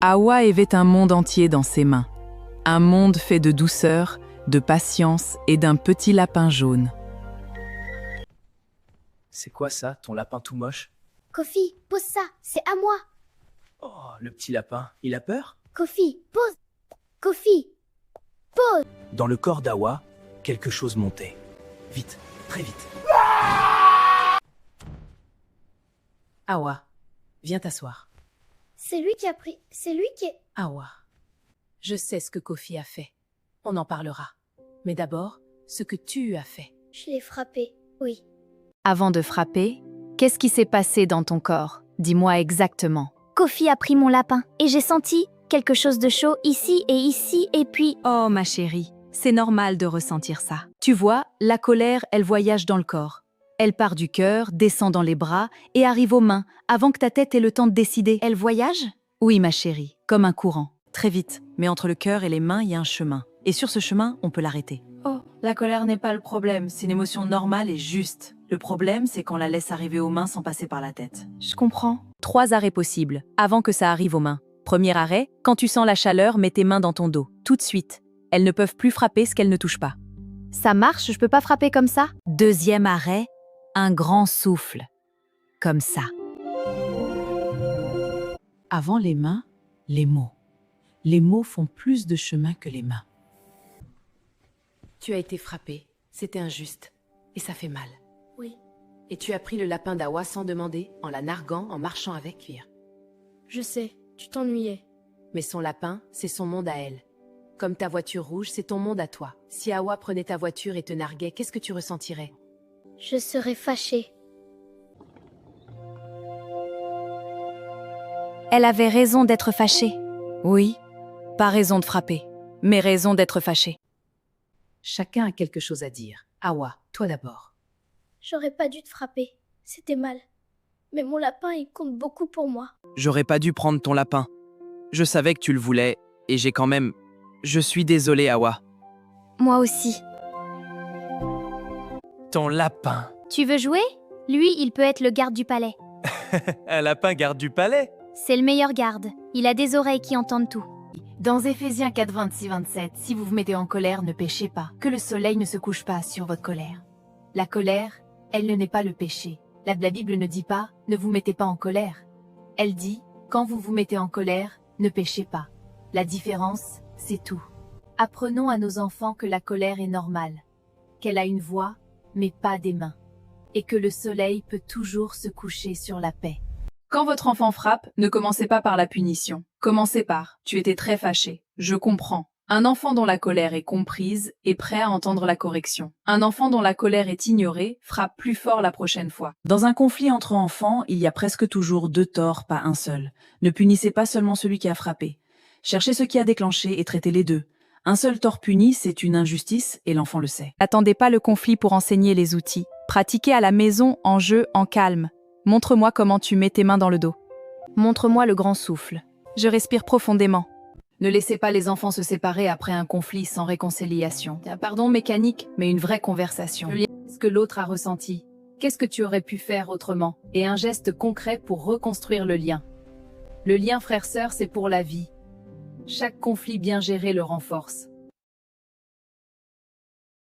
Awa avait un monde entier dans ses mains. Un monde fait de douceur, de patience et d'un petit lapin jaune. C'est quoi ça, ton lapin tout moche? Kofi, pose ça, c'est à moi. Oh, le petit lapin, il a peur? Kofi, pose. Kofi, pose. Dans le corps d'Awa, quelque chose montait. Vite, très vite. Awa, viens t'asseoir. C'est lui qui a pris. C'est lui qui est. Awa, je sais ce que Kofi a fait. On en parlera. Mais d'abord, ce que tu as fait. Je l'ai frappé, oui. Avant de frapper, qu'est-ce qui s'est passé dans ton corps? Dis-moi exactement. Kofi a pris mon lapin et j'ai senti quelque chose de chaud ici et puis. Oh ma chérie, c'est normal de ressentir ça. Tu vois, la colère, elle voyage dans le corps. Elle part du cœur, descend dans les bras et arrive aux mains avant que ta tête ait le temps de décider. Elle voyage? Oui ma chérie, comme un courant. Très vite, mais entre le cœur et les mains, il y a un chemin. Et sur ce chemin, on peut l'arrêter. Oh, la colère n'est pas le problème, c'est une émotion normale et juste. Le problème, c'est qu'on la laisse arriver aux mains sans passer par la tête. Je comprends. 3 arrêts possibles, avant que ça arrive aux mains. Premier arrêt, quand tu sens la chaleur, mets tes mains dans ton dos, tout de suite. Elles ne peuvent plus frapper ce qu'elles ne touchent pas. Ça marche, je peux pas frapper comme ça? Deuxième arrêt, un grand souffle. Comme ça. Avant les mains, les mots. Les mots font plus de chemin que les mains. Tu as été frappé, c'était injuste, et ça fait mal. Oui. Et tu as pris le lapin d'Awa sans demander, en la narguant, en marchant avec Vir. Je sais, tu t'ennuyais. Mais son lapin, c'est son monde à elle. Comme ta voiture rouge, c'est ton monde à toi. Si Awa prenait ta voiture et te narguait, qu'est-ce que tu ressentirais? Je serais fâchée. Elle avait raison d'être fâchée. Oui, pas raison de frapper, mais raison d'être fâchée. Chacun a quelque chose à dire. Awa, toi d'abord. J'aurais pas dû te frapper. C'était mal. Mais mon lapin, il compte beaucoup pour moi. J'aurais pas dû prendre ton lapin. Je savais que tu le voulais, et j'ai quand même... Je suis désolé, Awa. Moi aussi. Ton lapin. Tu veux jouer? Lui, il peut être le garde du palais. Un lapin garde du palais? C'est le meilleur garde. Il a des oreilles qui entendent tout. Dans Éphésiens 4, 26-27, si vous vous mettez en colère, ne péchez pas, que le soleil ne se couche pas sur votre colère. La colère, elle ne n'est pas le péché. La Bible ne dit pas « ne vous mettez pas en colère ». Elle dit « quand vous vous mettez en colère, ne péchez pas ». La différence, c'est tout. Apprenons à nos enfants que la colère est normale, qu'elle a une voix, mais pas des mains, et que le soleil peut toujours se coucher sur la paix. Quand votre enfant frappe, ne commencez pas par la punition. Commencez par « tu étais très fâché, je comprends ». Un enfant dont la colère est comprise est prêt à entendre la correction. Un enfant dont la colère est ignorée frappe plus fort la prochaine fois. Dans un conflit entre enfants, il y a presque toujours 2 torts, pas un seul. Ne punissez pas seulement celui qui a frappé. Cherchez ce qui a déclenché et traitez les deux. Un seul tort puni, c'est une injustice et l'enfant le sait. N'attendez pas le conflit pour enseigner les outils. Pratiquez à la maison, en jeu, en calme. Montre-moi comment tu mets tes mains dans le dos. Montre-moi le grand souffle. Je respire profondément. Ne laissez pas les enfants se séparer après un conflit sans réconciliation. Un pardon mécanique, mais une vraie conversation. Ce que l'autre a ressenti. Qu'est-ce que tu aurais pu faire autrement? Et un geste concret pour reconstruire le lien. Le lien frère-sœur, c'est pour la vie. Chaque conflit bien géré le renforce.